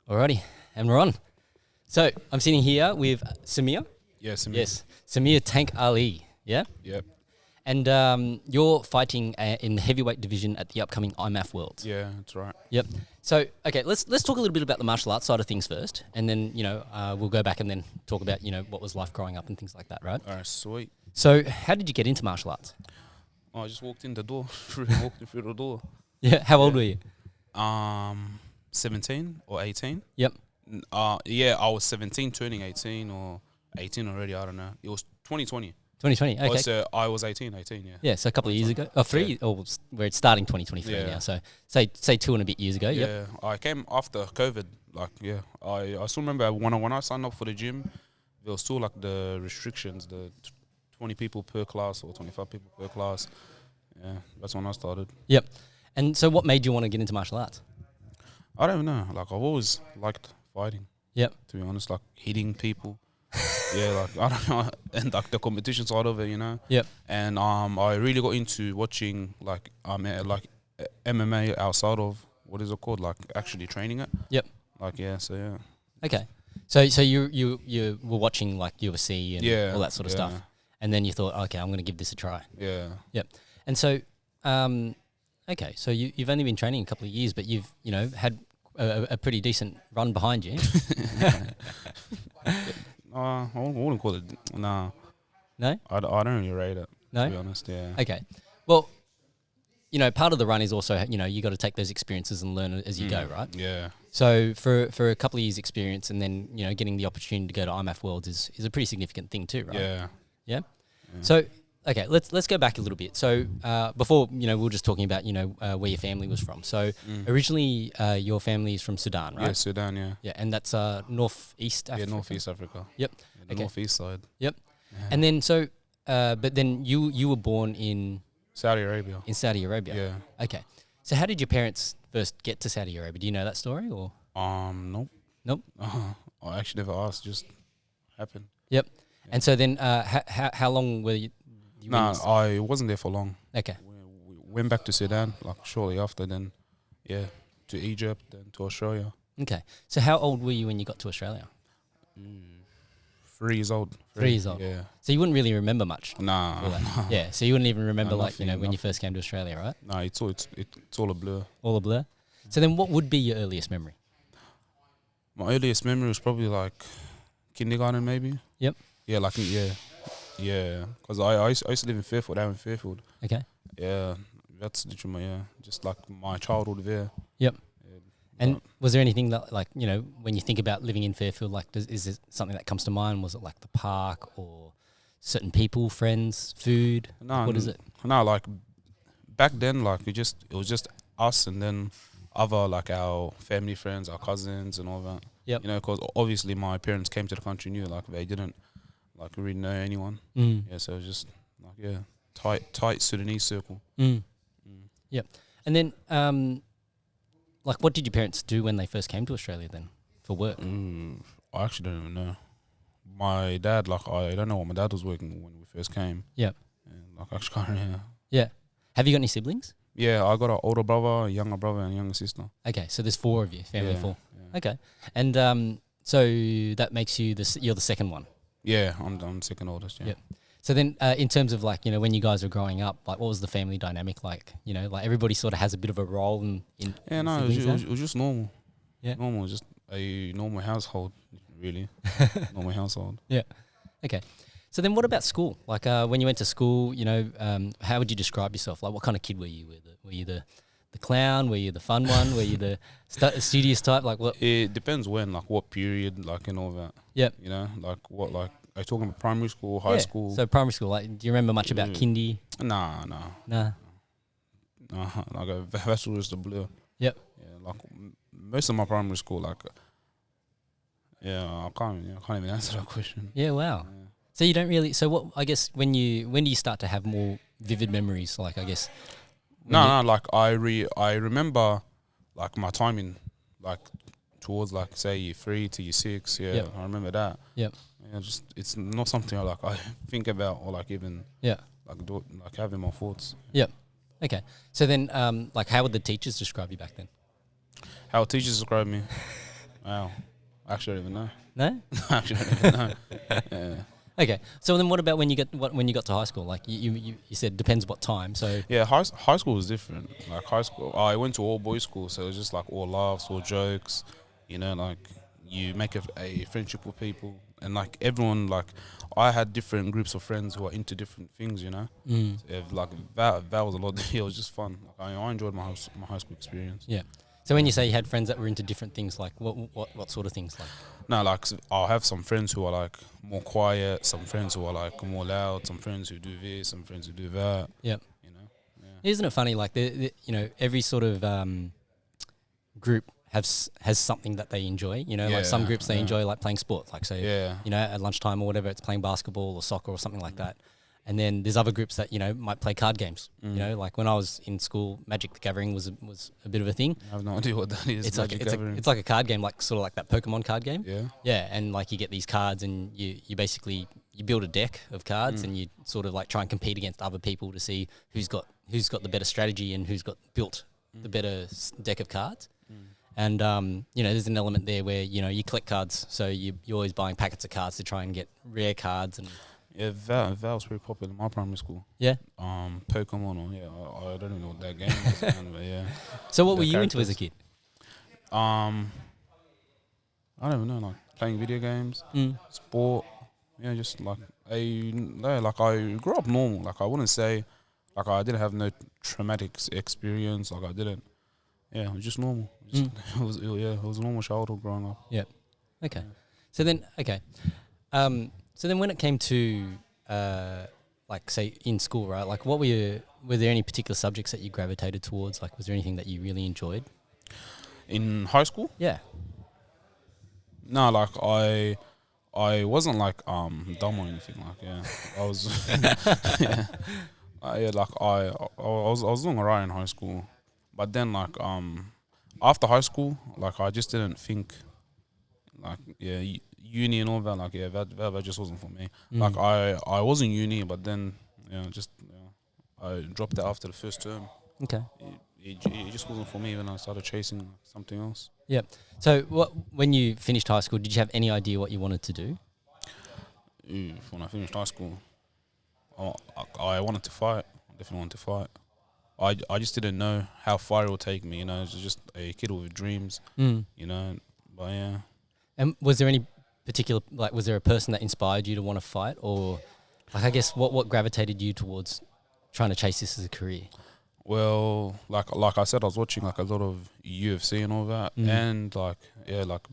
Alrighty, and we're on. So I'm sitting here with Samir. Yes, Yes, Samir Tank Ali. Yeah, Yep. and you're fighting in the heavyweight division at the upcoming IMMAF Worlds. Yeah, that's right. Yep. So okay, let's talk a little bit about the martial arts side of things first, and then we'll go back and then talk about what was life growing up and things like that, right? All right, sweet. So how did you get into martial arts? Oh, I just walked in the door. Walked through the door. Yeah. How old were you? 17 or 18. Yep. Yeah, I was 17, turning 18 or 18 already. I don't know. It was 2020. 2020. Okay. Oh, so I was 18. Yeah. Yeah, so a couple of years ago. Oh, three. Or we're starting 2023 Yeah. now. So say 2 and a bit years ago. Yeah, Yep. I came after COVID. I still remember when I signed up for the gym, there was still like the restrictions, the 20 people per class or 25 people per class. Yeah, that's when I started. Yep. And so what made you want to get into martial arts? I don't know. Like, I've always liked fighting. Yep. To be honest, like hitting people. Yeah, like I don't know, and like the competition side of it, Yep. And I really got into watching like MMA outside of what is it called, like actually training it. Yep. Like so yeah. Okay. So you were watching like UFC and all that sort of stuff, and then you thought, okay, I'm going to give this a try. Yeah. Yep. And so, okay, so you've only been training a couple of years, but you've had a pretty decent run behind you. I wouldn't call it. Nah. No. I don't really rate it. No. To be honest, yeah. Okay. Well, part of the run is also you got to take those experiences and learn as you go, right? Yeah. So for a couple of years' experience, and then getting the opportunity to go to IMMAF Worlds is a pretty significant thing too, right? Yeah. Yeah. So okay, let's go back a little bit. So before we were just talking about where your family was from. So originally your family is from Sudan, right? Yeah, Sudan. Yeah. Yeah, and that's northeast Africa. Yeah, Northeast Africa. Yep. Yeah, the Okay. northeast side. Yep. Yeah. And then but then you were born in Saudi Arabia. Saudi Arabia. Yeah. Okay. So how did your parents first get to Saudi Arabia? Do you know that story or? Nope. Nope. I actually never asked. Just happened. Yep. Yeah. And so then, how long were you? Nah, I wasn't there for long. Okay. We went back to Sudan like shortly after. Then, to Egypt, then to Australia. Okay. So how old were you when you got to Australia? 3 years old. 3 years old. Yeah. So you wouldn't really remember much. Nah. For that. Yeah. So you wouldn't even remember nothing, when you first came to Australia, right? Nah, it's all a blur. All a blur. So then, what would be your earliest memory? My earliest memory was probably like kindergarten, maybe. Yep. Yeah, yeah. Because I used to live in Fairfield, down in Fairfield. Okay. Yeah, that's literally just like my childhood there. Yep. Yeah, And was there anything that, when you think about living in Fairfield, is there something that comes to mind? Was it like the park or certain people, friends, food? No, What is it? No, like back then, like it was just us and then other like our family friends, our cousins and all that. Yep. Because obviously my parents came to the country new, like they didn't like really know anyone. Mm. Yeah, so it was just like tight Sudanese circle. Mm. Yep. And then, what did your parents do when they first came to Australia then for work? I actually don't even know. My dad, I don't know what my dad was working when we first came. Yep. And, I actually can't remember. Yeah. Have you got any siblings? Yeah, I got an older brother, a younger brother, and a younger sister. Okay, so there's 4 of you, family of 4. Yeah. Okay. And so that makes you you're the second one. Yeah, I'm second oldest. Yeah. Yep. So then, in terms of when you guys were growing up, what was the family dynamic like? Everybody sort of has a bit of a role in. Yeah, no, it was just normal. Yeah. Normal, just a normal household, really. Normal household. Yeah. Okay. So then, what about school? When you went to school, how would you describe yourself? What kind of kid were you? Were you the clown? Were you the fun one? Were you the studious type? What? It depends when, what period, and all that. Yep. What, are you talking about primary school, high school? So primary school, do you remember much about kindy? Nah. Nah. That's just a blur. Yep. Yeah, most of my primary school, I can't even answer that question. Yeah. Wow. Yeah. So you don't really. So what? I guess when do you start to have more vivid memories? I guess. I remember my time in towards say year 3 to year 6. Yeah, Yep. I remember that. Yep. Yeah, it's not something I think about or even do having my thoughts. Yep. Okay. So then, how would the teachers describe you back then? How teachers describe me? Wow. Actually, I don't even know. No. Actually, I don't even know. Yeah. Okay. So then, what about when you got to high school? Like you said, depends what time. So Yeah, high school was different. Like high school, I went to all boys school, so it was just like all laughs, all jokes. You know, like you make a friendship with people, and like everyone, like I had different groups of friends who are into different things. You know, mm, so like that was a lot. It was just fun. Like, I enjoyed my high school experience. yeah. So when you say you had friends that were into different things, like what sort of things? Like No, like I'll have some friends who are like more quiet, some friends who are like more loud, some friends who do this, some friends who do that. yeah. You know, yeah. Isn't it funny? Like every sort of group has something that they enjoy. You know, like some groups they enjoy like playing sport. Like say, Yeah. you know, at lunchtime or whatever, it's playing basketball or soccer or something like that. And then there's other groups that might play card games. You know, like when I was in school, Magic the Gathering was a bit of a thing. I have no idea what that is. It's like it's like a card game, like sort of like that Pokemon card game. Yeah. Yeah, and like you get these cards, and you basically you build a deck of cards, and you sort of like try and compete against other people to see who's got the better strategy and who's got built the better deck of cards. And there's an element there where you collect cards, so you're always buying packets of cards to try and get rare cards. And Yeah, that was pretty popular in my primary school. yeah. Pokemon, I don't even know what that game is, man, but yeah. So what The were you into as a characters. kid? I don't even know, like playing video games, sport. Yeah, just like I grew up normal. Like I wouldn't say, like I didn't have no traumatic experience. Like I didn't. Yeah, it was just normal. It was a normal childhood growing up. Yeah. Okay. So then, so then when it came to, like say in school, right? Like were there any particular subjects that you gravitated towards? Like was there anything that you really enjoyed? In high school, Yeah. no, like I wasn't like dumb or anything. Like I was like I was doing alright in high school, but then like after high school, like I just didn't think like uni and all that. Like that just wasn't for me. Like I was in uni, but then I dropped it after the first term. Okay. It just wasn't for me when I started chasing something else. Yeah. So when you finished high school, did you have any idea what you wanted to do? When I finished high school, I wanted to fight. I definitely wanted to fight. I just didn't know how far it would take me. I was just a kid with dreams. But yeah. And was there any particular, like, was there a person that inspired you to want to fight, or like I guess what gravitated you towards trying to chase this as a career? Well, like I said, I was watching like a lot of UFC and all that, and like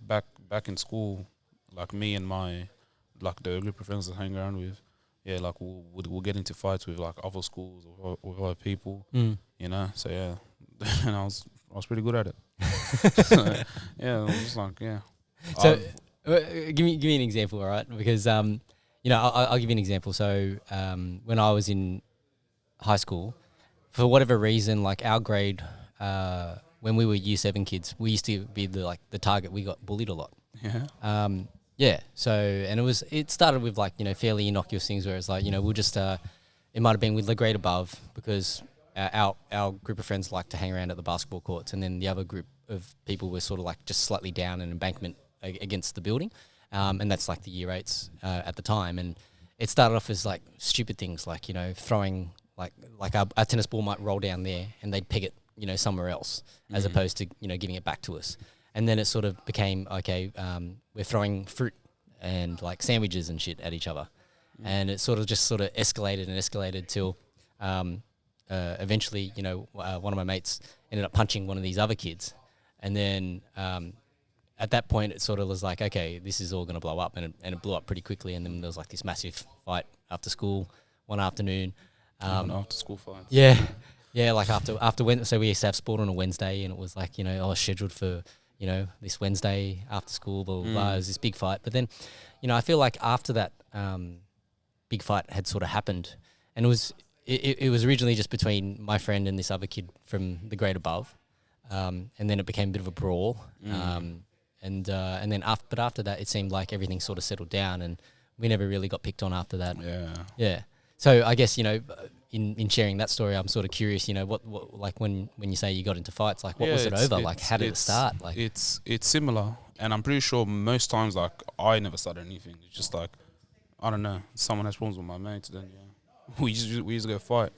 back in school, like me and my the group of friends that I hang around with, like we'll get into fights with like other schools or with other people, So yeah, and I was pretty good at it. So, yeah, I was just like So give me an example, all right? Because I'll give you an example. So when I was in high school, for whatever reason, like our grade, when we were Year 7 kids, we used to be the target. We got bullied a lot. Yeah. So, and it started with like, fairly innocuous things where it's like, we'll just, it might have been with the grade above because our group of friends like to hang around at the basketball courts, and then the other group of people were sort of like just slightly down an embankment against the building. And that's like the Year 8s at the time. And it started off as like stupid things like, throwing like our tennis ball might roll down there and they'd peg it, somewhere else as opposed to, giving it back to us. And then it sort of became, okay, we're throwing fruit and like sandwiches and shit at each other. And it sort of escalated till eventually, one of my mates ended up punching one of these other kids. And then at that point, it sort of was like, okay, this is all going to blow up. And it blew up pretty quickly. And then there was like this massive fight after school one afternoon. After school fights. Yeah, like after Wednesday, so we used to have sport on a Wednesday, and it was like, I was scheduled for, this Wednesday after school, blah, blah, blah. It was this big fight. But then, I feel like after that big fight had sort of happened, and it was originally just between my friend and this other kid from the grade above, and then it became a bit of a brawl, and then after that, it seemed like everything sort of settled down, and we never really got picked on after that. Yeah. So I guess, in sharing that story, I'm sort of curious, what like when you say you got into fights, like what was it over? Like how did it start? Like it's similar. And I'm pretty sure most times, like, I never started anything. It's just like, I don't know, someone has problems with my mates, then we just go fight,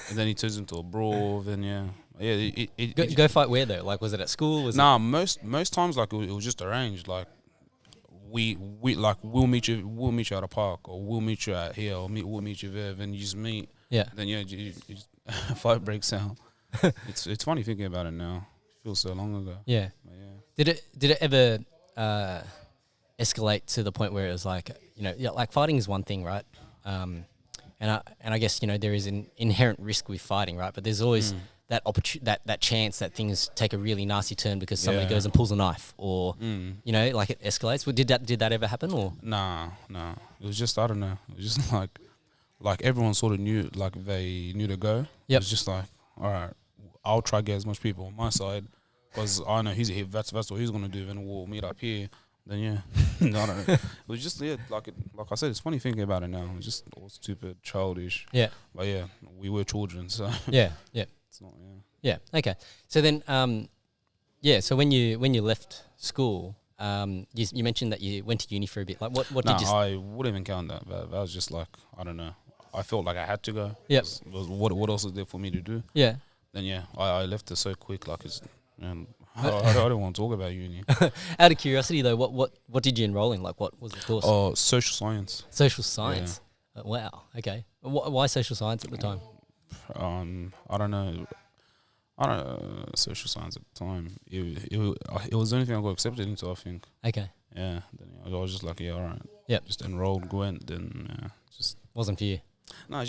and then it turns into a brawl. Then Go fight where though? Like, was it at school? Was nah, most times like it was just arranged. Like we like we'll meet you at a park, or we'll meet you at here, or we'll meet you there. Then you just meet. Yeah. Then you just fight breaks out. It's funny thinking about it now. It feels so long ago. Yeah. But yeah. Did it ever escalate to the point where it was like, you know, yeah, like fighting is one thing, right? And I guess, you know, there is an inherent risk with fighting, right? But there's always that that chance that things take a really nasty turn because somebody goes and pulls a knife, or you know, like it escalates. Well, did that ever happen, or? Nah. It was just, I don't know. It was just like everyone sort of knew, like they knew to go. It was just like, all right, I'll try to get as much people on my side because I know that's what he's gonna do. Then we'll meet up here. Then no, I don't know. It was just like I said, it's funny thinking about it now. It was just all stupid, childish. Yeah. But yeah, we were children, so yeah. it's not. Yeah. Okay. So then, so when you left school, you mentioned that you went to uni for a bit. Like, what did you? I wouldn't even count that. That was just like, I don't know. I felt like I had to go. Yep. What else is there for me to do? Yeah. Then I left it so quick. Like I don't want to talk about uni. Out of curiosity though, what did you enroll in? Like, what was the course? Oh, social science. Social science. Yeah. Wow. Okay. Why social science at the time? I don't know. Social science at the time. It was the only thing I got accepted into, I think. Okay. Yeah. Then I was just like, yeah, all right. Yeah. Just enrolled, went. Then just wasn't for you. No,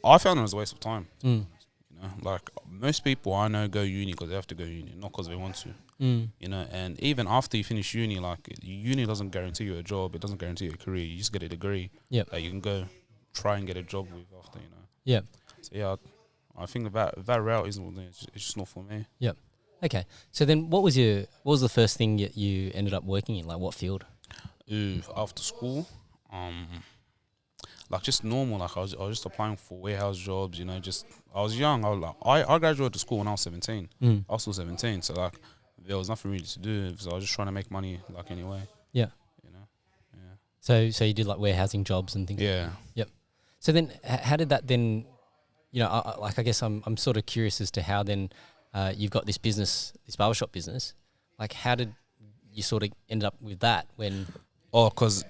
I found it was a waste of time. Mm. You know, like most people I know go uni because they have to go uni, not because they want to. Mm. You know, and even after you finish uni, like uni doesn't guarantee you a job. It doesn't guarantee you a career. You just get a degree. Yeah. That you can go try and get a job with after. You know. Yeah. So yeah, I think that route isn't. It's just not for me. Yeah. Okay. So then, what was the first thing you ended up working in? Like, what field? After school, like just normal. Like I was just applying for warehouse jobs. You know, just I was young. I graduated school when I was 17. I was still 17, so like there was nothing really to do. So I was just trying to make money, like anyway. Yeah. You know. Yeah. So you did like warehousing jobs and things. Yeah. Yep. So then, how did that then? You know, I guess I'm sort of curious as to how then you've got this business, this barbershop business. Like, how did you sort of end up with that when? Oh, because,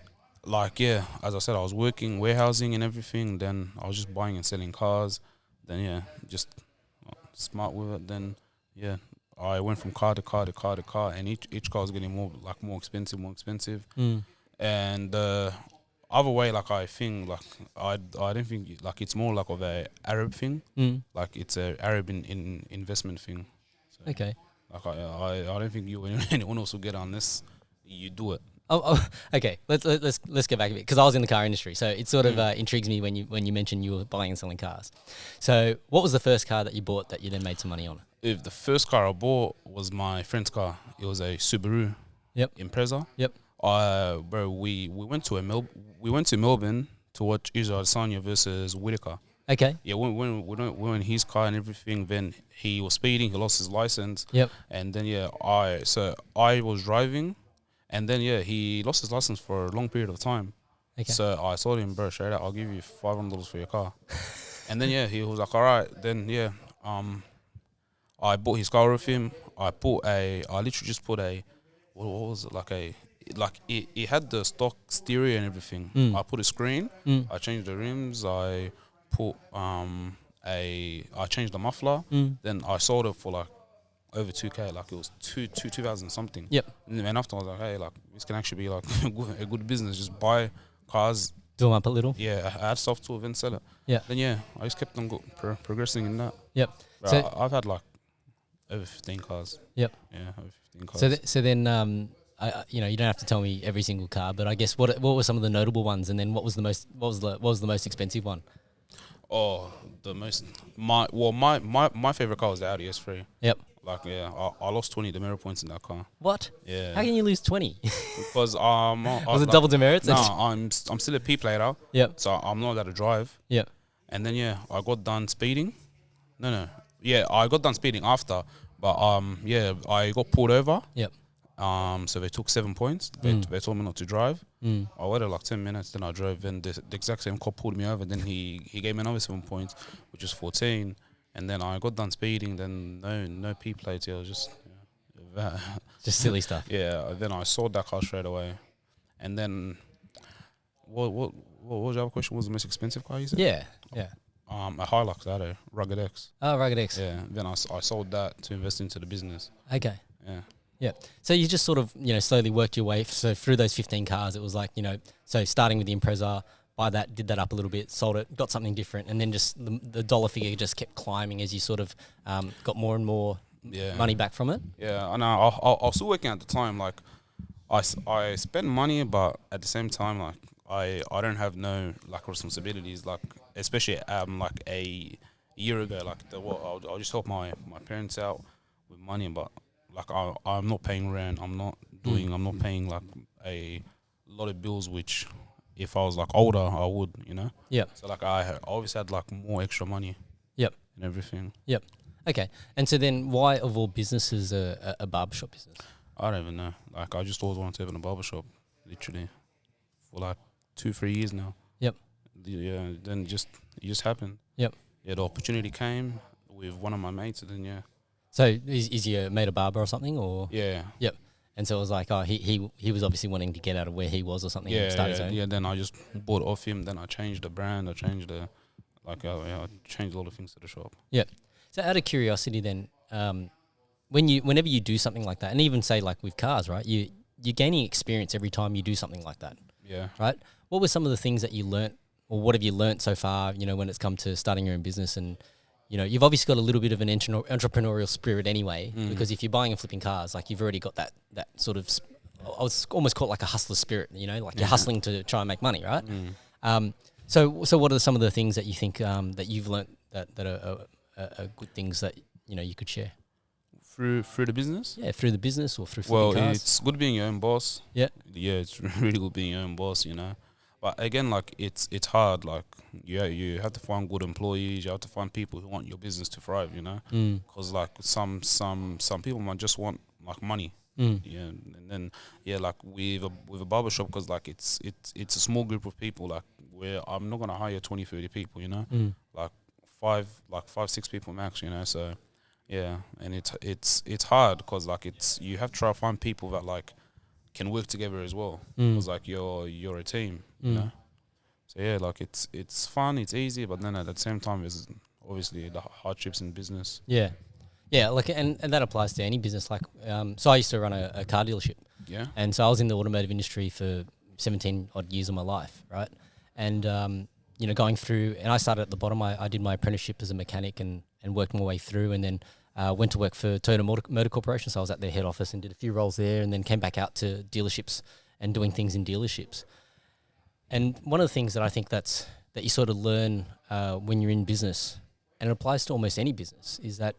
like, yeah, as I said, I was working warehousing and everything. Then I was just buying and selling cars. Then, just smart with it. Then, I went from car to car to car to car. And each car was getting more expensive. Mm. And other way, like, I think, like, I don't think, like, it's more like of a Arab thing. Like, it's a Arab in investment thing. So, okay. Like, I don't think anyone else will get on this. You do it. Oh, okay. Let's get back a bit because I was in the car industry, so it sort of intrigues me when you mentioned you were buying and selling cars. So, what was the first car that you bought that you then made some money on? If the first car I bought was my friend's car. It was a Subaru. Yep. Impreza. Yep. Bro, we went to Melbourne to watch Israel Adesanya versus Whitaker. Okay. Yeah, we went in his car and everything. Then he was speeding. He lost his license. Yep. And then I was driving, and then he lost his license for a long period of time. Okay. So I told him, bro, straight out, I'll give you $500 for your car. And then he was like, all right. Then I bought his car with him. I literally just put a, what was it, it had the stock stereo and everything. I put a screen. I changed the rims. I put I changed the muffler. Then I sold it for like over 2K. Like it was 2,000 something. Yep. And then after I was like, hey, like this can actually be like a good business. Just buy cars. Do them up a little. Yeah, add stuff to it and sell it. Yeah. Then I just kept on progressing in that. Yep. Bro, So I've had like over 15 cars. Yep. Yeah, over 15 cars. So then you don't have to tell me every single car, but I guess what were some of the notable ones, and then what was the most expensive one? Oh, my favorite car was the Audi S3. Yep. Like I lost 20 demerit points in that car. What? Yeah. How can you lose 20? Because was it double demerits? No, I'm still a P player. Yep. So I'm not allowed to drive. Yep. And then I got done speeding. No. Yeah, I got done speeding after, but I got pulled over. Yep. So they took 7 points. They told me not to drive. Mm. I waited like 10 minutes, then I drove. Then the exact same cop pulled me over. Then he gave me another 7 points, which was 14. And then I got done speeding. Then no P plates. Yeah, it was just Just silly stuff. yeah. Then I sold that car straight away. And then what was your other question? What was the most expensive car you said? Yeah. A Hilux, I had a Rugged X. Oh, Rugged X. Yeah. Then I sold that to invest into the business. Okay. Yeah. Yeah. So you just sort of, slowly worked your way. So through those 15 cars, it was like, so starting with the Impreza, buy that, did that up a little bit, sold it, got something different. And then just the dollar figure just kept climbing as you sort of got more and more money back from it. Yeah. I know. I was still working at the time. Like I spend money, but at the same time, like I don't have no like responsibilities. Like especially like a year ago, like I'll just help my parents out with money, but like I'm not paying rent. I'm not paying like a lot of bills, which if I was like older, I would, Yep. So like I always had like more extra money. Yep. And everything. Yep. Okay. And so then why of all businesses a barbershop business? I don't even know. Like I just always wanted to open a barbershop, literally, for like 2-3 years now. Yep. Yeah. Then it just happened. Yep. Yeah. The opportunity came with one of my mates, and then yeah. So is your mate a barber or something, or? Yeah. Yep. And so it was like, he was obviously wanting to get out of where he was or something. Yeah. And start his own. Yeah. Then I just bought off him. Then I changed the brand. I changed I changed a lot of things to the shop. Yeah. So out of curiosity, then, whenever you do something like that, and even say like with cars, right? You're gaining experience every time you do something like that. Yeah. Right. What were some of the things that you learnt, or what have you learnt so far? When it's come to starting your own business, and you've obviously got a little bit of an entrepreneurial spirit anyway, because if you're buying and flipping cars, like you've already got that sort of, I was almost called like a hustler spirit, like you're hustling to try and make money, right? So what are some of the things that you think that you've learnt that are good things that you could share through the business? Yeah, through the business or through flipping cars. It's good being your own boss. Yeah, it's really good being your own boss. But again, like it's hard. Like you have to find good employees. You have to find people who want your business to thrive. Because like some people might just want like money. Yeah, and then like with a barbershop, because like it's a small group of people. Like where I'm not gonna hire 20-30 people. Like 5-6 people max. So yeah, and it's hard because like you have to try to find people that like can work together as well, because like you're a team. So yeah, like it's fun, it's easy, but then at the same time there's obviously the hardships in business. Yeah, like and that applies to any business. Like so I used to run a car dealership. Yeah. And so I was in the automotive industry for 17 odd years of my life, right? And going through, and I started at the bottom. I did my apprenticeship as a mechanic and worked my way through, and then went to work for Toyota Motor Corporation. So I was at their head office and did a few roles there, and then came back out to dealerships and doing things in dealerships. And one of the things that I think that you sort of learn when you're in business, and it applies to almost any business, is that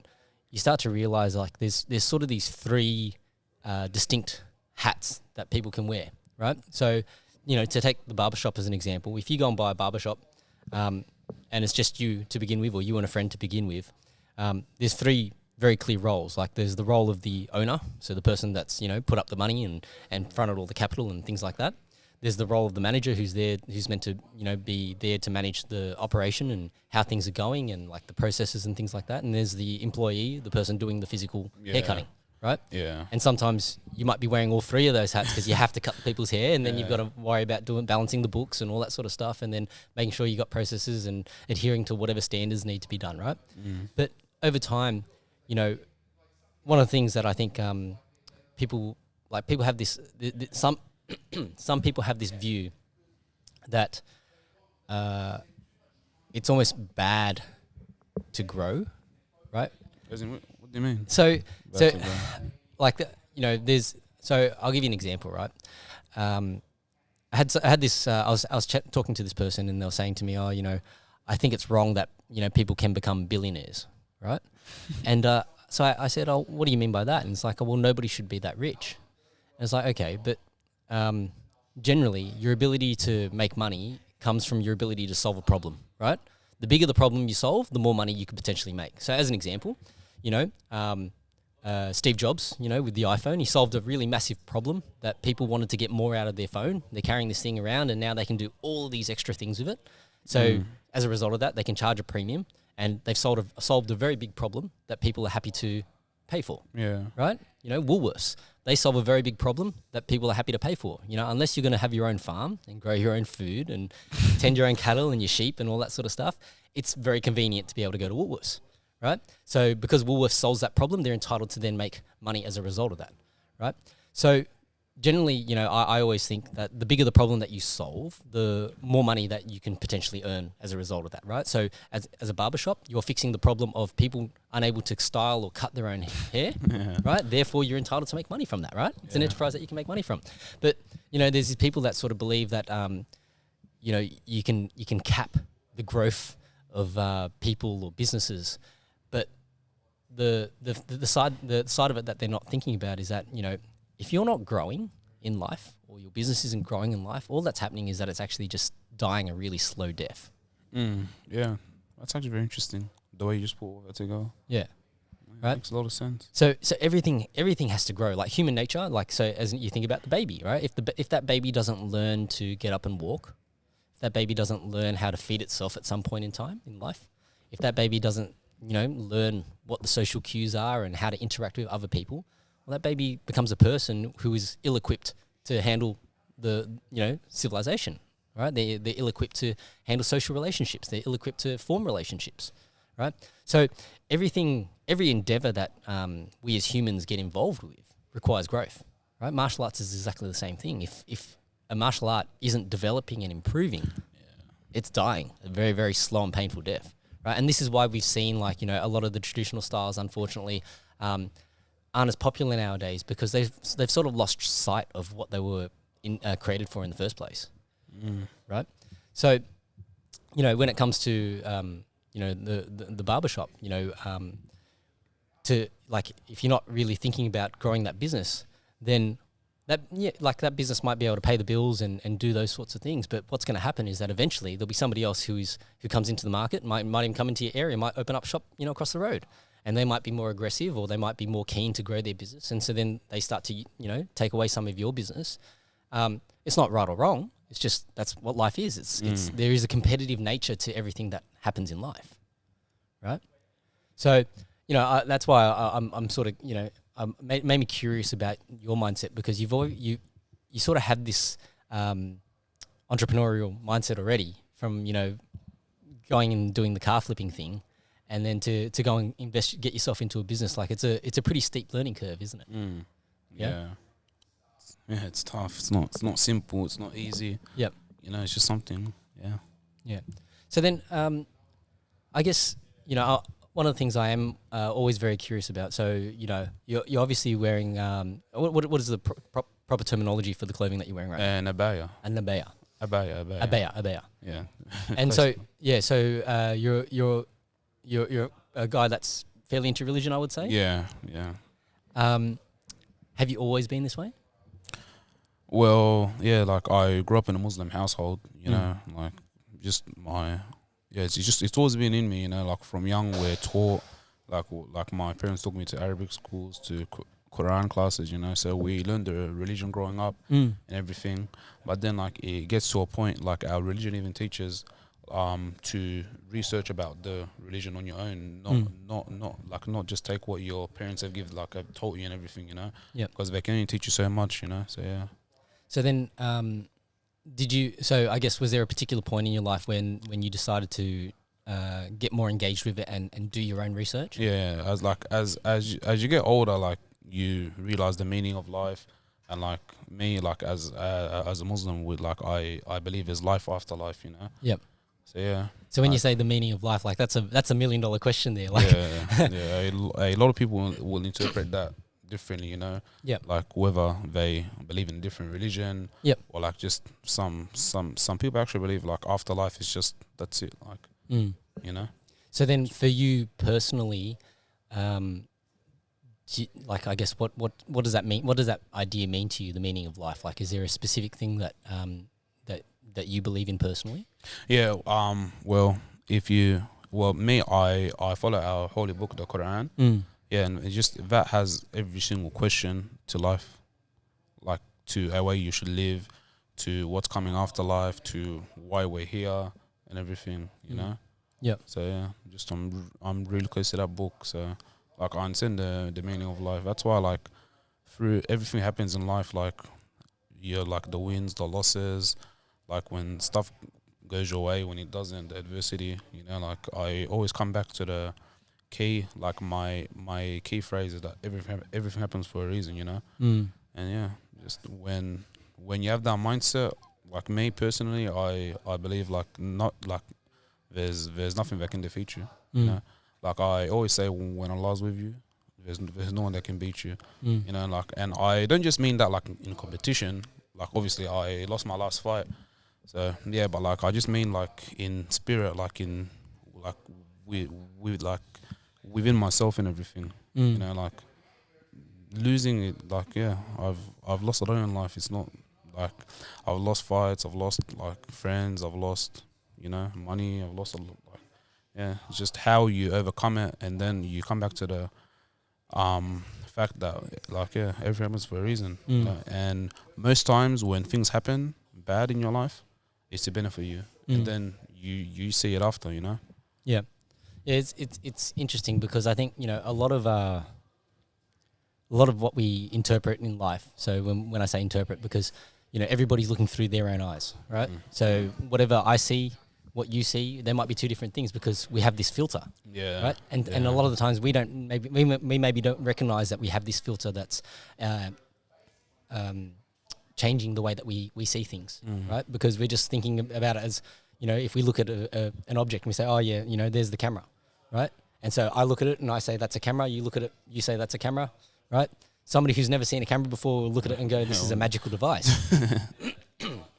you start to realize like there's sort of these three distinct hats that people can wear, right? So, to take the barbershop as an example, if you go and buy a barbershop and it's just you to begin with, or you and a friend to begin with, there's three very clear roles. Like there's the role of the owner, so the person that's, put up the money and fronted all the capital and things like that. There's the role of the manager who's meant to, be there to manage the operation and how things are going and like the processes and things like that. And there's the employee, the person doing the physical hair cutting, right? Yeah. And sometimes you might be wearing all three of those hats because you have to cut people's hair, and then you've got to worry about balancing the books and all that sort of stuff, and then making sure you got processes and adhering to whatever standards need to be done, right? But over time, one of the things that I think people have this, some people have this view that it's almost bad to grow, right? What do you mean? So like, so I'll give you an example, right? I had this, I was talking to this person, and they were saying to me, I think it's wrong that, people can become billionaires, right? And so I said, oh, what do you mean by that? And it's like, oh, well, nobody should be that rich. And it's like, okay, but generally your ability to make money comes from your ability to solve a problem, right? The bigger the problem you solve, the more money you could potentially make. So as an example, Steve Jobs, you know, with the iPhone. He solved a really massive problem that people wanted to get more out of their phone. They're carrying this thing around, and now they can do all of these extra things with it. So as a result of that, they can charge a premium, and they've solved a very big problem that people are happy to pay for. Yeah. Right? You know, Woolworths, they solve a very big problem that people are happy to pay for. You know, unless you're going to have your own farm and grow your own food and tend your own cattle and your sheep and all that sort of stuff, it's very convenient to be able to go to Woolworths, right? So because Woolworths solves that problem, they're entitled to then make money as a result of that, right? So generally, you know, I always think that the bigger the problem that you solve, the more money that you can potentially earn as a result of that, right? So as a barbershop, you're fixing the problem of people unable to style or cut their own hair, right? Therefore, you're entitled to make money from that, right? It's an enterprise that you can make money from. But, you know, there's these people that sort of believe that, you know, you can cap the growth of people or businesses, but the side of it that they're not thinking about is that, you know, if you're not growing in life or your business isn't growing in life, all that's happening is that it's actually just dying a really slow death. Yeah, that's actually very interesting, the way you just put all that together. Yeah. Right? Makes a lot of sense. So everything has to grow, like human nature. Like, so as you think about the baby, right? If that baby doesn't learn to get up and walk, if that baby doesn't learn how to feed itself at some point in time in life, if that baby doesn't, you know, learn what the social cues are and how to interact with other people, well, that baby becomes a person who is ill-equipped to handle the, you know, civilization, right? They're ill-equipped to handle social relationships. They're ill-equipped to form relationships, right? So every endeavor that we as humans get involved with requires growth, right? Martial arts is exactly the same thing. If a martial art isn't developing and improving, it's dying a very, very slow and painful death, right? And this is why we've seen, like, you know, a lot of the traditional styles, unfortunately, aren't as popular nowadays because they've sort of lost sight of what they were created for in the first place, right? So, you know, when it comes to you know, the barbershop, you know, to, like, if you're not really thinking about growing that business, then that business might be able to pay the bills and do those sorts of things. But what's going to happen is that eventually there'll be somebody else who comes into the market, might even come into your area, might open up shop, you know, across the road. And they might be more aggressive or they might be more keen to grow their business. And so then they start to, you know, take away some of your business. It's not right or wrong. It's just that's what life is. It's there is a competitive nature to everything that happens in life, right? So, you know, that's why I'm sort of, you know, made me curious about your mindset because you sort of had this entrepreneurial mindset already from, you know, going and doing the car flipping thing. And then to go and get yourself into a business, like it's a pretty steep learning curve, isn't it? Yeah, it's tough. It's not simple. It's not easy. Yep. You know, it's just something. Yeah. So then, I guess, you know, one of the things I am always very curious about. So, you know, you're obviously wearing what is the proper terminology for the clothing that you're wearing right now? An abaya. An abaya. Abaya. Yeah. And so you're a guy that's fairly into religion, I would say. Yeah. Have you always been this way? Well, yeah, like I grew up in a Muslim household, you know, like just it's always been in me, you know, like from young we're taught, like my parents took me to Arabic schools, to Quran classes, you know, so we learned the religion growing up and everything. But then like it gets to a point, like our religion even teaches to research about the religion on your own, not just take what your parents have have taught you and everything, you know. Yeah. Because they can only teach you so much, you know. So yeah. So then, I guess was there a particular point in your life when you decided to get more engaged with it and do your own research? Yeah, as you get older, like you realize the meaning of life, and like me, like as a Muslim, with like I believe there's life after life, you know. Yep. So yeah. So when you say the meaning of life, like that's a $1 million question there. Like a lot of people will interpret that differently, you know. Yeah. Like whether they believe in a different religion. Yep. Or like just some people actually believe like afterlife is just that's it, like you know. So then for you personally, like I guess what does that mean? What does that idea mean to you? The meaning of life. Like, is there a specific thing that that you believe in personally? Yeah. Well, me, I follow our holy book, the Quran. Yeah, and it just that has every single question to life, like to a way you should live, to what's coming after life, to why we're here, and everything. You know. Yep. So yeah, just I'm really close to that book. So like I understand the meaning of life. That's why like through everything happens in life, like you're like the wins, the losses, like when stuff goes your way, when it doesn't, the adversity. You know, like I always come back to the key. Like my key phrase is that everything happens for a reason. You know. Mm. And yeah, just when you have that mindset, like me personally, I believe like not like there's nothing that can defeat you. You know, like I always say, when Allah's with you, there's no one that can beat you. You know, like, and I don't just mean that like in competition. Like obviously I lost my last fight, so yeah, but like I just mean like in spirit, like in like we like within myself and everything. You know, like losing it, like yeah, I've lost a lot in life. It's not like I've lost fights, I've lost like friends, I've lost, you know, money, I've lost a lot. Like, yeah, it's just how you overcome it, and then you come back to the fact that like yeah, everything happens for a reason. You know? And most times when things happen bad in your life, it's to benefit you, and then you see it after. You know. Yeah, yeah. It's interesting because I think, you know, a lot of what we interpret in life. So when I say interpret, because, you know, everybody's looking through their own eyes, right? So whatever I see, what you see, there might be two different things because we have this filter, right? And a lot of the times we maybe don't recognize that we have this filter that's changing the way that we see things, right? Because we're just thinking about it as, you know, if we look at an object and we say, oh yeah, you know, there's the camera, right? And so I look at it and I say that's a camera. You look at it, you say that's a camera. Right? Somebody who's never seen a camera before will look at it and go, this is a magical device.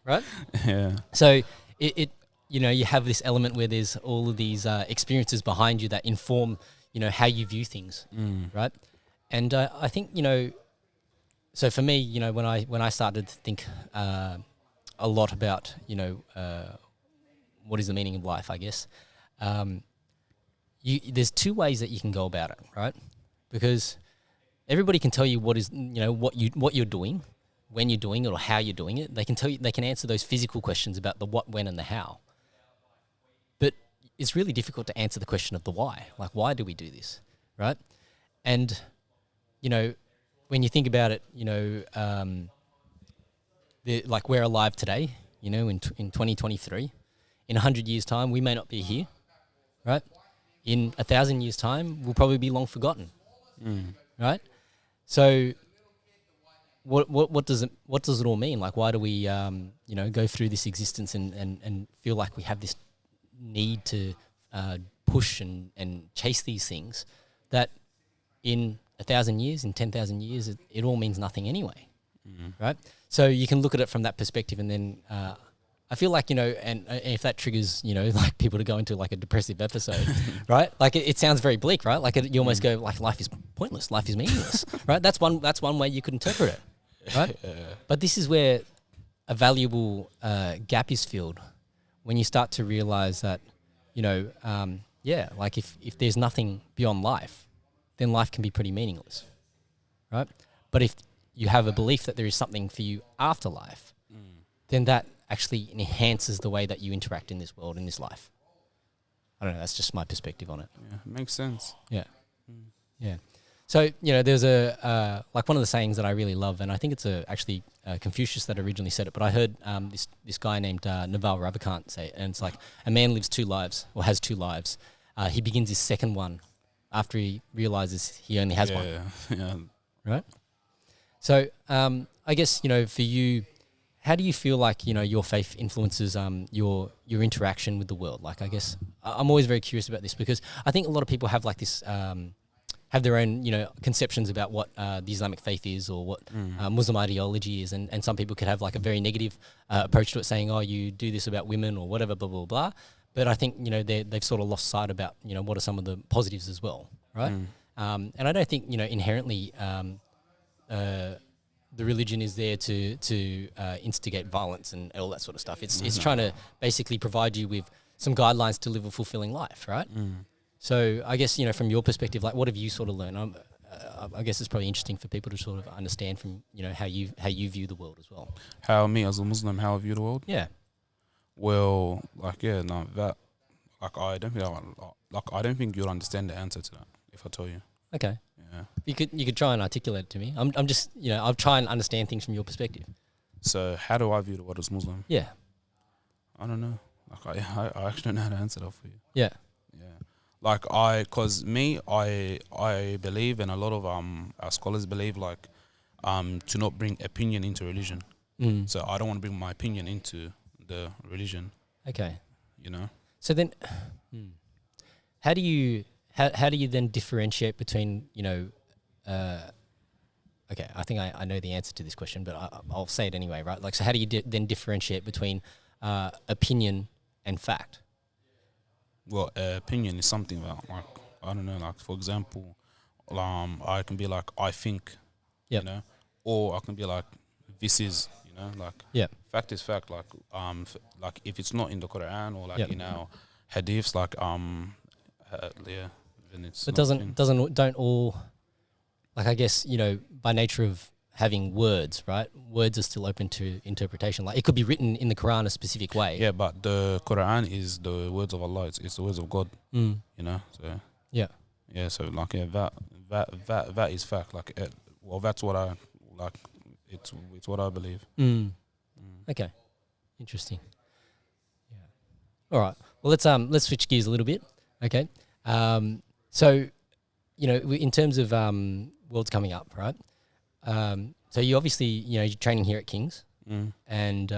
Right? Yeah. So it you know, you have this element where there's all of these experiences behind you that inform, you know, how you view things. Right? And I think, you know, so for me, you know, when I started to think a lot about, you know, what is the meaning of life, I guess, there's two ways that you can go about it, right? Because everybody can tell you what is, you know, what you're doing, when you're doing it, or how you're doing it. They can tell you, they can answer those physical questions about the what, when, and the how. But it's really difficult to answer the question of the why. Like, why do we do this, right? And, you know, when you think about it, you know, like we're alive today, you know, in 2023. In 100 years' time, we may not be here, right? In 1,000 years' time, we'll probably be long forgotten, right? So, what does it all mean? Like, why do we, you know, go through this existence and feel like we have this need to push and chase these things that in 1,000 years, in 10,000 years, it all means nothing anyway, right? So you can look at it from that perspective, and then I feel like, you know, and if that triggers, you know, like people to go into like a depressive episode, right? Like it sounds very bleak, right? Like you almost go like life is pointless, life is meaningless, right? That's one way you could interpret it, right? But this is where a valuable gap is filled when you start to realize that, you know, yeah, like if there's nothing beyond life, then life can be pretty meaningless, right? But if you have a belief that there is something for you after life, then that actually enhances the way that you interact in this world, in this life. I don't know, that's just my perspective on it. Yeah, makes sense. Yeah. Yeah. So, you know, there's like one of the sayings that I really love, and I think it's actually Confucius that originally said it, but I heard this guy named Naval Ravikant say it, and it's like, a man lives two lives, or has two lives. He begins his second one after he realizes he only has one. Yeah. Right? So, I guess, you know, for you, how do you feel like, you know, your faith influences your interaction with the world? Like, I guess I'm always very curious about this because I think a lot of people have like this, have their own, you know, conceptions about what the Islamic faith is or what Muslim ideology is. And some people could have like a very negative approach to it, saying, oh, you do this about women or whatever, blah, blah, blah. But I think, you know, they've sort of lost sight about, you know, what are some of the positives as well, right? And I don't think, you know, inherently the religion is there to instigate violence and all that sort of stuff. It's trying to basically provide you with some guidelines to live a fulfilling life, right? So I guess, you know, from your perspective, like, what have you sort of learned? I guess it's probably interesting for people to sort of understand from, you know, how you view the world as well. How me as a Muslim, how I view the world? Yeah. Well, like yeah, no, that like I don't think you'll understand the answer to that if I tell you. Okay. Yeah. You could try and articulate it to me. I'm just, you know, I'll try and understand things from your perspective. So how do I view the world as Muslim? Yeah. I don't know. Like I actually don't know how to answer that for you. Yeah. Yeah. Like cause me, I believe, and a lot of our scholars believe, like to not bring opinion into religion. Mm. So I don't want to bring my opinion into the religion. Okay. You know. So then, how do you then differentiate between, you know, okay, I think I know the answer to this question, but I'll say it anyway, right? Like, so how do you then differentiate between opinion and fact? Well, opinion is something that, like, I don't know, like, for example, I can be like, I think, Yep. you know, or I can be like, this is, you know, like, Yep. fact is fact, like, like if it's not in the Quran or like Yep. in our hadiths, like, yeah, then it's. But not a thing. don't all, like, I guess, you know, by nature of having words, right? Words are still open to interpretation. Like, it could be written in the Quran a specific way. Yeah, but the Quran is the words of Allah. It's the words of God. Mm. You know. So. Yeah. Yeah. So like yeah, that is fact. Like well, that's what I like. It's what I believe. Mm. Okay. Interesting. Yeah. All right. Well, let's switch gears a little bit. Okay. So, you know, in terms of Worlds coming up, right? So you obviously, you know, you're training here at King's, and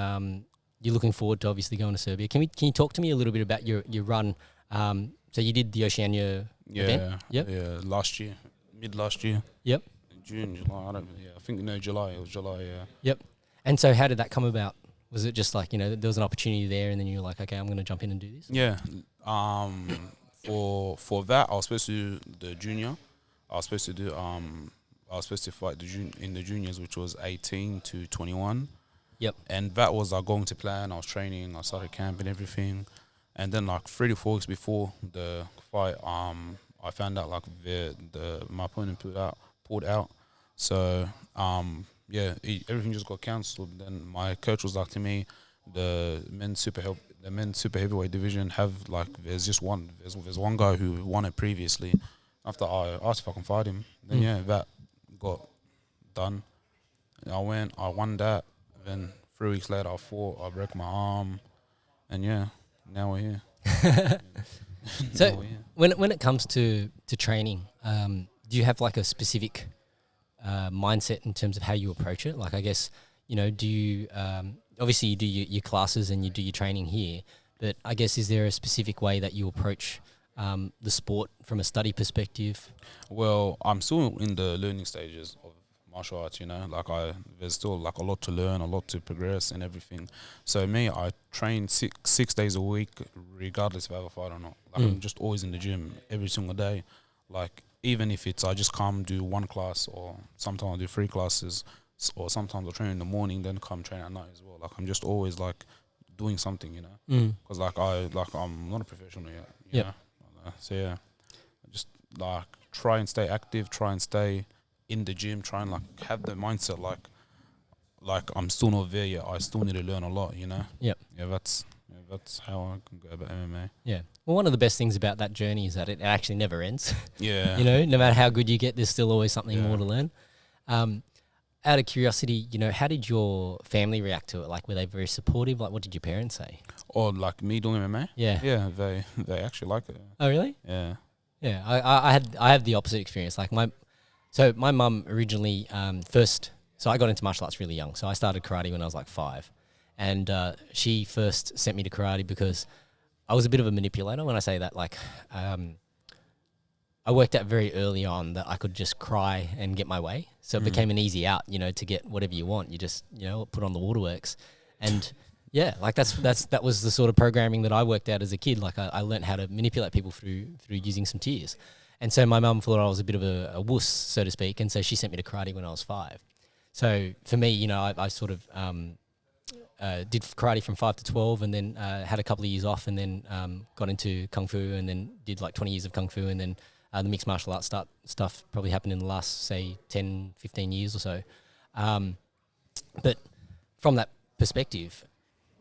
you're looking forward to obviously going to Serbia. Can you talk to me a little bit about your run? So you did the Oceania event? Yep. Yeah, mid last year. Yep. June, July. I think July. It was July. Yeah. Yep. And so how did that come about? Was it just like, you know, there was an opportunity there, and then you were like, okay, I'm going to jump in and do this? Yeah. For that, I was supposed to do the junior. I was supposed to fight in the juniors, which was 18 to 21. Yep. And that was going to plan. I was training. I started camp and everything. And then like 3 to 4 weeks before the fight, I found out like my opponent pulled out. So yeah, everything just got cancelled. Then my coach was like to me, the men's super heavyweight division there's one guy who won it previously. After I asked if I can fight him, then yeah, that got done. I won that. Then 3 weeks later, I broke my arm, and yeah, now we're here. So when it comes to training, do you have like a specific mindset in terms of how you approach it? Like, I guess, you know, do you obviously you do your classes and you do your training here, but I guess is there a specific way that you approach the sport from a study perspective? Well, I'm still in the learning stages of martial arts, you know, like there's still like a lot to learn, a lot to progress and everything. So me, I train six days a week, regardless if I have a fight or not. Like I'm just always in the gym every single day. Like even if it's I just come do one class, or sometimes I do 3 classes, or sometimes I train in the morning, then come train at night as well. Like I'm just always like doing something, you know, because I'm not a professional yet. You know? So yeah, just like try and stay active, try and stay in the gym, try and like have the mindset like I'm still not there yet. I still need to learn a lot, you know. Yep. Yeah, that's how I can go about MMA. Yeah. Well, one of the best things about that journey is that it actually never ends. Yeah. You know, no matter how good you get, there's still always something more to learn. Out of curiosity, you know, how did your family react to it? Like, were they very supportive? Like, what did your parents say? Or like me doing MMA? Yeah. Yeah, they actually like it. Oh, really? Yeah. Yeah. I had the opposite experience. Like my mum originally so I got into martial arts really young. So I started karate when I was like 5, and she first sent me to karate because I was a bit of a manipulator. When I say that, like, I worked out very early on that I could just cry and get my way. So it became an easy out, you know, to get whatever you want. You just, you know, put on the waterworks. And yeah, like that was the sort of programming that I worked out as a kid. Like I learned how to manipulate people through using some tears. And so my mum thought I was a bit of a wuss, so to speak. And so she sent me to karate when I was 5. So for me, you know, I sort of did karate from 5 to 12, and then had a couple of years off, and then got into kung fu, and then did like 20 years of kung fu, and then the mixed martial arts stuff probably happened in the last, say, 10, 15 years or so. But from that perspective,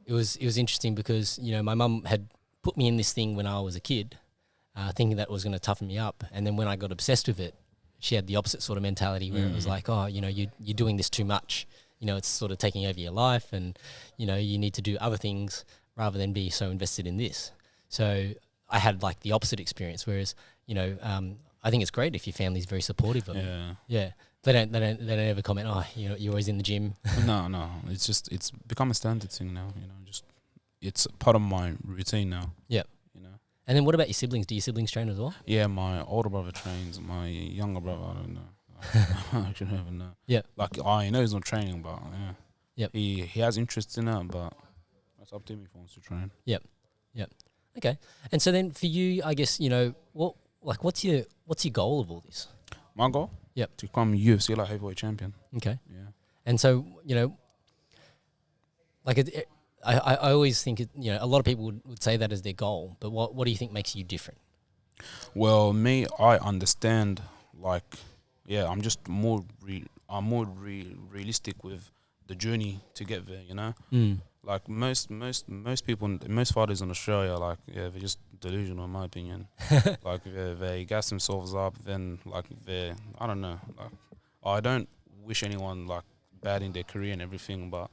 it was interesting because, you know, my mum had put me in this thing when I was a kid, thinking that it was going to toughen me up. And then when I got obsessed with it, she had the opposite sort of mentality where it was like, oh, you know, you're doing this too much. You know, it's sort of taking over your life, and, you know, you need to do other things rather than be so invested in this. So I had like the opposite experience, whereas, you know, I think it's great if your family's very supportive of it. Yeah. They don't ever comment, oh, you know, you're always in the gym. No. It's become a standard thing now, you know, just it's part of my routine now. Yeah. You know. And then what about your siblings? Do your siblings train as well? Yeah, my older brother trains, my younger brother, I don't know. I actually don't even know. Yeah. Like, I know he's not training, but yeah. Yep. He has interest in it, but it's up to him if he wants to train. Yep. Okay. And so then for you, I guess, you know, what's your goal of all this? My goal? Yep. To become UFC like heavyweight champion. Okay. Yeah. And so, you know, like I always think, you know, a lot of people would say that as their goal, but what do you think makes you different? Well, me, I understand, like, yeah, I'm just more realistic with the journey to get there, you know? Like most people, most fighters in Australia, like, yeah, they're just delusional in my opinion. Like they gas themselves up, then like I don't know. Like, I don't wish anyone like bad in their career and everything, but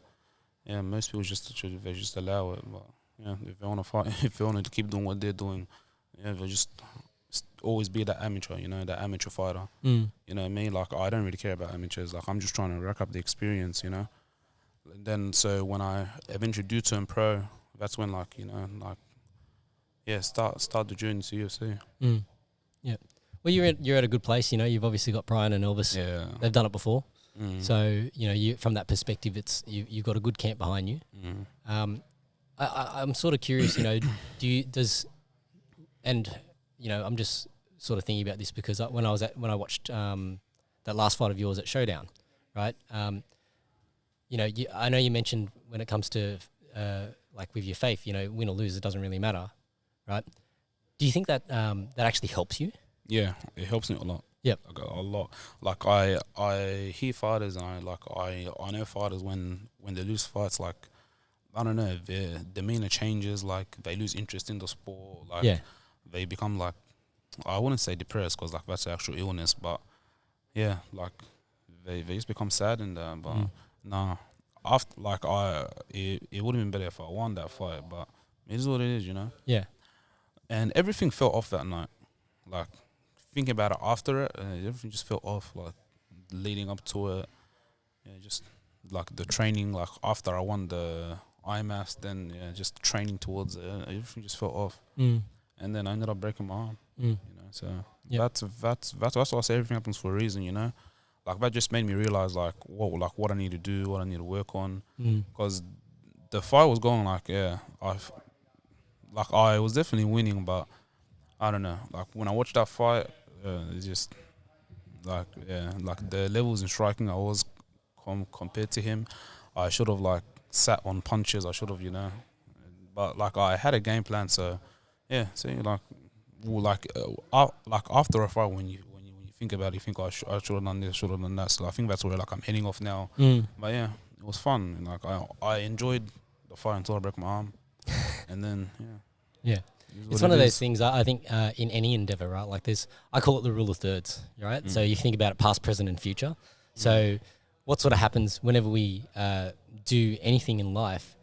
yeah, most people they just allow it. But yeah, if they want to fight, if they want to keep doing what they're doing, yeah, they just always be that amateur, you know, that amateur fighter. You know what I mean? Like, I don't really care about amateurs. Like, I'm just trying to rack up the experience, you know. And then so when I eventually do turn pro, that's when, like, you know, like, yeah, start the journey to UFC. Yeah. Well, you're at a good place. You know, you've obviously got Brian and Elvis. Yeah. They've done it before. So, you know, you from that perspective, it's you've got a good camp behind you. I'm sort of curious, you know, you know, I'm just sort of thinking about this because when I watched that last fight of yours at Showdown, right? You know, I know you mentioned when it comes to like with your faith, you know, win or lose, it doesn't really matter, right? Do you think that that actually helps you? Yeah, it helps me a lot. Yep. Like, a lot. Like, I hear fighters, and I know fighters when they lose fights, like, I don't know, their demeanor changes, like they lose interest in the sport, like they become like, I wouldn't say depressed because like that's an actual illness, but yeah, like they just become sad and but nah, after like it would have been better if I won that fight, but it is what it is, you know. Yeah. And everything fell off that night. Like, thinking about it after it, everything just fell off. Like, leading up to it, yeah, just like the training. Like, after I won the IMMAF, then yeah, just training towards it, everything just fell off. And then I ended up breaking my arm. You know, so that's why I say everything happens for a reason. You know, like that just made me realize like what I need to do, what I need to work on, because the fight was going like I was definitely winning, but I don't know. Like, when I watched that fight, it's just like like the levels in striking I was compared to him, I should have like sat on punches. I should have, you know, but like I had a game plan. So yeah, see, like after a fight, when you think about it, you think I should have done this, should have done that. So I think that's where like I'm heading off now. But yeah, it was fun. Like I enjoyed the fight until I broke my arm, and then yeah. It's one of those things, I think, in any endeavor, right? Like I call it the rule of thirds, right? So you think about it past, present, and future. So what sort of happens whenever we do anything in life,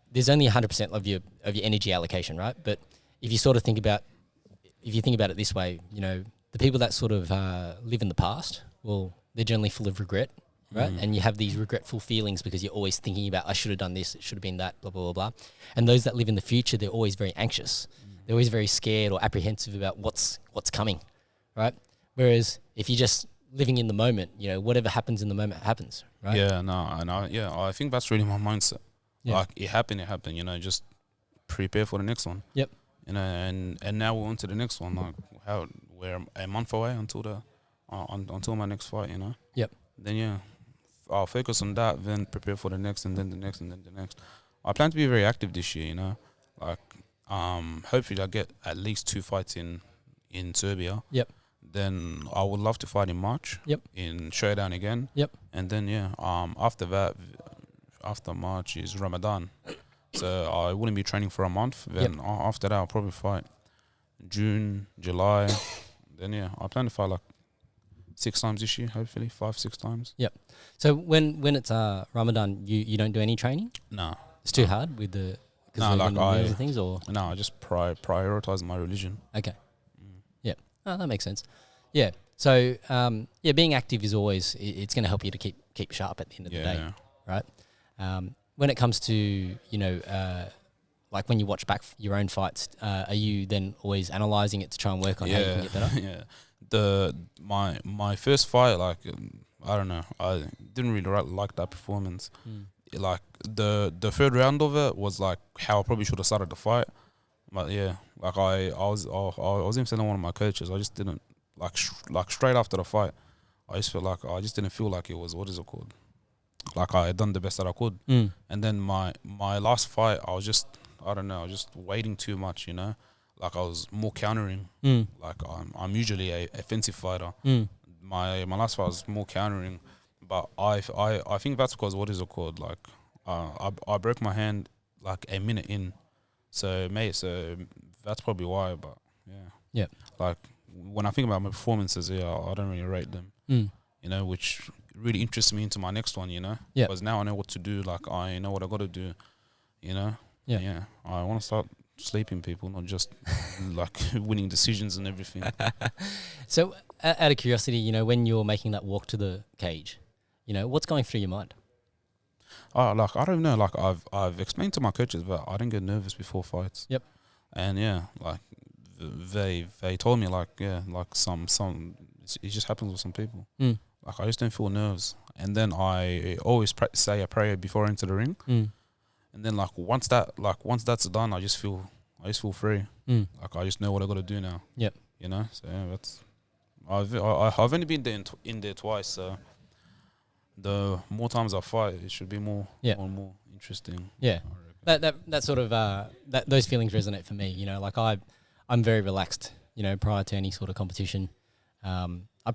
there's only 100% of your energy allocation, right? But if you think about it this way, you know, the people that sort of live in the past, well, they're generally full of regret, right? And you have these regretful feelings because you're always thinking about, I should have done this, it should have been that, blah, blah, blah, blah. And those that live in the future, they're always very anxious. They're always very scared or apprehensive about what's coming, right? Whereas if you're just living in the moment, you know, whatever happens in the moment happens, right? Yeah, no, and I think that's really my mindset. Yeah. Like, it happened, you know, just prepare for the next one. Yep. You know, and now we're on to the next one. Like, we're a month away until my next fight, you know? Yep. Then, yeah, I'll focus on that, then prepare for the next, and then the next, and then the next. I plan to be very active this year. You know, like hopefully I get at least 2 fights in Serbia. Yep. Then I would love to fight in March. Yep. In Showdown again. Yep. And then after that, after March is Ramadan, so I wouldn't be training for a month. Then after that, I'll probably fight June, July. Then I plan to fight like 6 times this year, hopefully 5-6 times. Yep. So when it's Ramadan, you don't do any training? No, it's too hard with the meals and things, or no, I just prioritize my religion. Okay. Yeah. Oh, that makes sense. Yeah. So being active is always it's going to help you to keep sharp at the end of the day, right? When it comes to like when you watch back your own fights, are you then always analysing it to try and work on how you can get better? Yeah. My first fight, like I don't know, I didn't really like that performance. Like the third round of it was like how I probably should have started the fight, but like I was even telling one of my coaches, I just didn't like straight after the fight, I just felt like I just didn't feel like it was, what is it called, like I had done the best that I could. And then my last fight, I was just, I don't know, I was just waiting too much, you know, like I was more countering. Like I'm usually a offensive fighter. My last fight was more countering, but I think that's because, what is it called, like I broke my hand like a minute in, so that's probably why. But like when I think about my performances, I don't really rate them. You know, which really interests me into my next one, you know, because now I know what to do. Like I know what I got to do, you know. I want to start sleeping people, not just like winning decisions and everything. So out of curiosity, you know, when you're making that walk to the cage, you know, what's going through your mind? Like I don't know, like I've explained to my coaches that I don't get nervous before fights. Yep. And like they told me like some it just happens with some people. Like I just don't feel nerves, and then I always say a prayer before I enter the ring. And then like once that's done, I just feel free. Like I just know what I got to do now. Yep. You know, so that's I've only been there in there twice. So the more times I fight, it should be more and more interesting. Yeah. That sort of those feelings resonate for me. You know, like I'm very relaxed. You know, prior to any sort of competition, I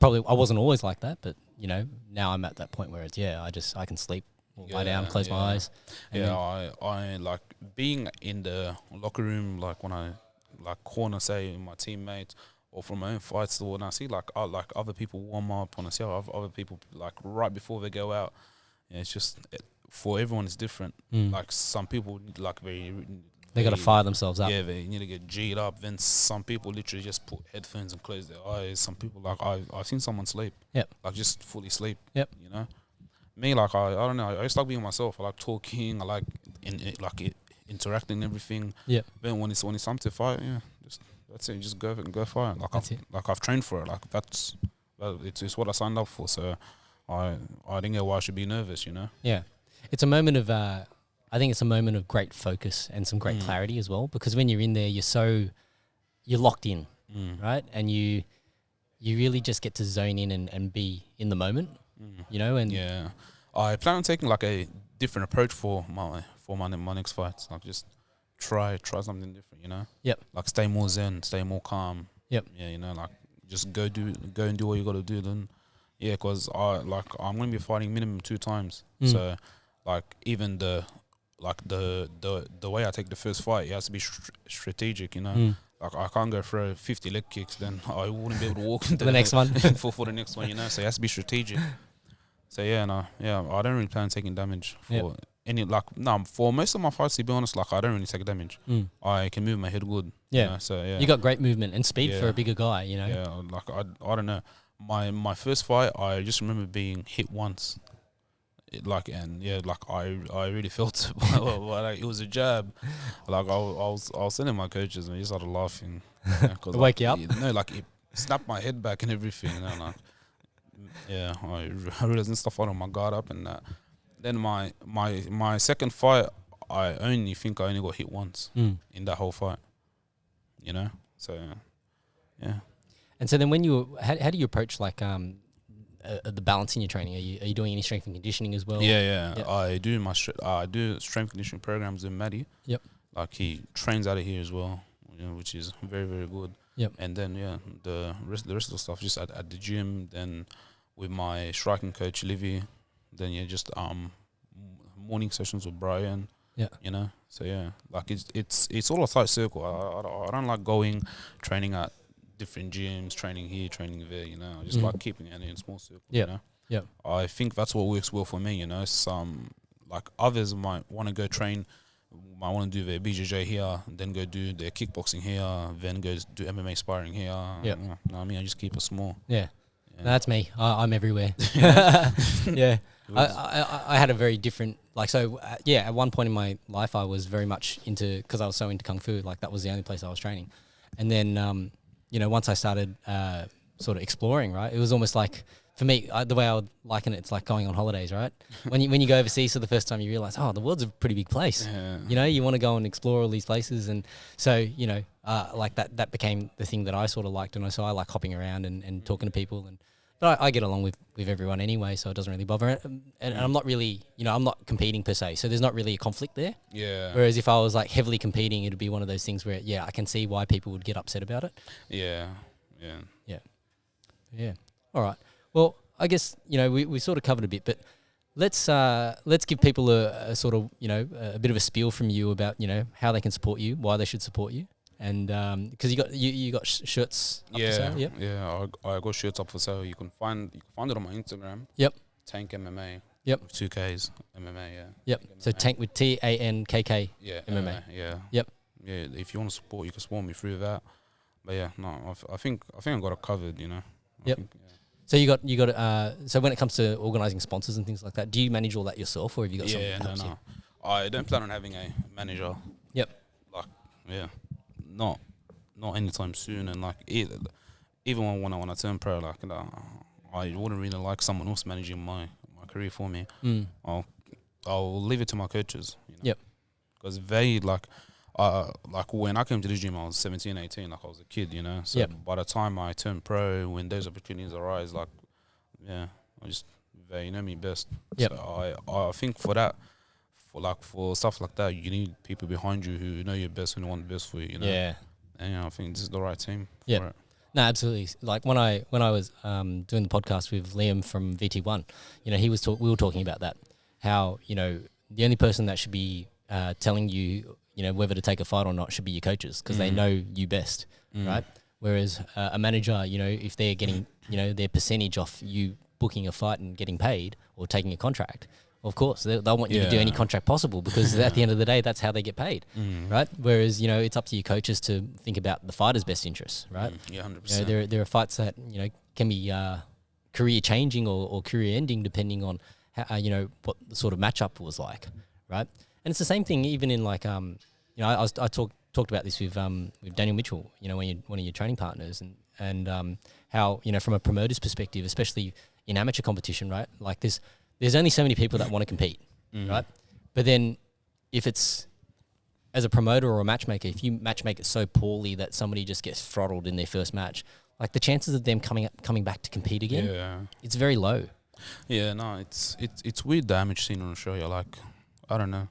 wasn't always like that, but you know, now I'm at that point where it's I can sleep. Lie down, close my eyes. I like being in the locker room, like when I like corner, say, my teammates, or from my own fights, or when I see like other people warm up, when I see other people like right before they go out, it's just for everyone it's different. Like some people like they got to fire themselves up. Yeah, they need to get G'd up. Then some people literally just put headphones and close their eyes. Some people like I've seen someone sleep. Yep. Like just fully sleep. Yep. You know. Me, like I don't know. I just like being myself. I like talking. I like interacting and everything. Yeah. Then when it's time to fight, that's it. Just go fight. Like I've trained for it. Like it's what I signed up for. So I didn't get why I should be nervous. You know. Yeah, it's a moment of I think it's a moment of great focus and some great clarity as well. Because when you're in there, you're locked in, right? And you really just get to zone in and be in the moment. You know, and I plan on taking like a different approach for my next fights. Like just try something different, you know. Yep. Like stay more zen, stay more calm. Yep. Yeah, you know, like just go and do what you got to do. Then, because I'm gonna be fighting minimum 2 times. So, like even the way I take the first fight, it has to be strategitic, you know. Like I can't go throw 50 leg kicks, then I wouldn't be able to walk into the next one for the next one, you know. So it has to be strategic. So I don't really plan on taking damage for for most of my fights. To be honest, like I don't really take damage. I can move my head good. Yeah. You know, so you got great movement and speed for a bigger guy. You know. Yeah. Like I don't know. My first fight, I just remember being hit once. I really felt it. Like, it was a jab. Like I was telling my coaches and he started laughing. To wake you up? No, like it snapped my head back and everything. You know, like I realized and stuff out on my guard up and that. Then my second fight, I only got hit once in that whole fight. You know, so yeah. And so then when how do you approach like the balance in your training? Are you doing any strength and conditioning as well? Yeah. I do I do strength conditioning programs in Maddie. Yep. Like he trains out of here as well, which is very, very good. Yep. And then the rest of the stuff just at the gym. Then with my striking coach Livy. Then just morning sessions with Brian. Yeah. So like it's all a tight circle. I don't like going training at different gyms, training here, training there. I just like keeping it in a small circle. Yeah. Yeah. I think that's what works well for me. Some like others might want to go train, might want to do their BJJ here, then go do their kickboxing here, then go do MMA sparring here. Yeah. No, I mean I just keep it small. Yeah. Yeah. No, that's me. I'm everywhere. Yeah. I had a very different, at one point in my life I was very much into, because I was so into Kung Fu, like that was the only place I was training. And then, once I started sort of exploring, right, it was almost like, for me, the way I would liken it, it's like going on holidays, right? when you go overseas for the first time, you realize, the world's a pretty big place. Yeah. You want to go and explore all these places. And so, like that became the thing that I sort of liked. And so I like hopping around and talking to people. But I get along with everyone anyway, so it doesn't really bother. And I'm not really, I'm not competing per se. So there's not really a conflict there. Yeah. Whereas if I was like heavily competing, it'd be one of those things where, I can see why people would get upset about it. Yeah. All right. Well, I guess, we sort of covered a bit, but let's give people a sort of, a bit of a spiel from you about, how they can support you, why they should support you. And because you got shirts up for sale. Yep. I got shirts up for sale. You can find it on my Instagram. Yep. Tank MMA. Yep. With 2Ks MMA. Yeah. Yep. Tank So MMA. Tank with TANKK. Yeah. MMA. Yeah. Yep. Yeah. If you want to support, you can support me through that. But yeah, no, I think I got it covered. Yep. Think, yeah. So you got so when it comes to organising sponsors and things like that, do you manage all that yourself, or have you got someone that helps you? I don't plan on having a manager. Yep. Not anytime soon. And like even when I turn pro, like I wouldn't really like someone else managing my career for me. I'll leave it to my coaches. Yep. Because they like when I came to the gym, I was 17, 18, like I was a kid, So by the time I turned pro, when those opportunities arise, I just they know me best. Yep. So I think for that, for stuff like that, you need people behind you who know you best and want the best for you. Yeah. And I think this is the right team. Yeah. No, absolutely. Like when I was doing the podcast with Liam from VT1, we were talking about that. How the only person that should be telling you whether to take a fight or not should be your coaches, because they know you best, right? Whereas a manager, if they're getting their percentage off you booking a fight and getting paid or taking a contract, of course they'll want you to do any contract possible, because at the end of the day, that's how they get paid, right? Whereas it's up to your coaches to think about the fighter's best interests, right? 100%. There are fights that can be career changing or career ending depending on how, what the sort of matchup was like, right? And it's the same thing even in I talked about this with Daniel Mitchell, one of your training partners, and how from a promoter's perspective, especially in amateur competition, right? Like there's only so many people that want to compete, right? But then if it's as a promoter or a matchmaker, if you matchmake it so poorly that somebody just gets throttled in their first match, like the chances of them coming back to compete again, it's very low. Yeah, no, it's weird, the amateur scene in Australia. Like, I don't know.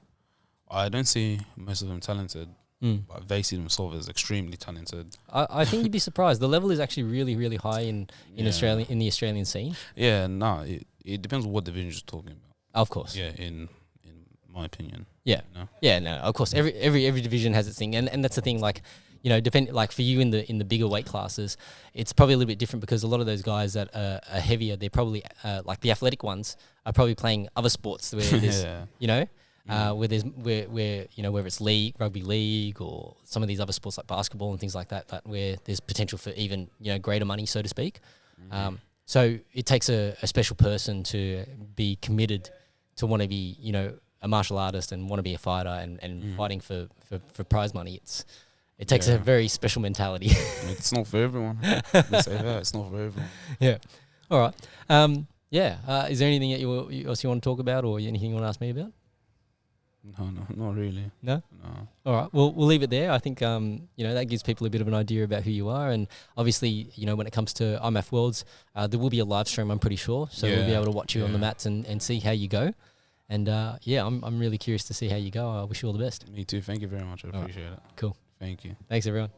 I don't see most of them talented. But they see themselves as extremely talented. I think you'd be surprised. The level is actually really, really high in Australia, in the Australian scene. Yeah, no, it depends on what division you're talking about. Of course. Yeah, in my opinion. Yeah. Yeah, no, of course. Every division has its thing, and that's the thing. Like, like for you in the bigger weight classes, it's probably a little bit different, because a lot of those guys that are heavier, they're probably like the athletic ones are probably playing other sports where there's where there's whether it's rugby league or some of these other sports like basketball and things like that where there's potential for even greater money, so to speak. So it takes a special person to be committed to want to be a martial artist and want to be a fighter and fighting for prize money. It takes a very special mentality. It's not for everyone. They say that it's not for everyone. Yeah. All right. Is there anything else you want to talk about, or anything you want to ask me about? No, not really. No? No. All right. Well, we'll leave it there. I think, that gives people a bit of an idea about who you are. And obviously, when it comes to IMMAF Worlds, there will be a live stream, I'm pretty sure. So we'll be able to watch you on the mats and see how you go. And I'm really curious to see how you go. I wish you all the best. Me too. Thank you very much. I appreciate it. Cool. Thank you. Thanks, everyone.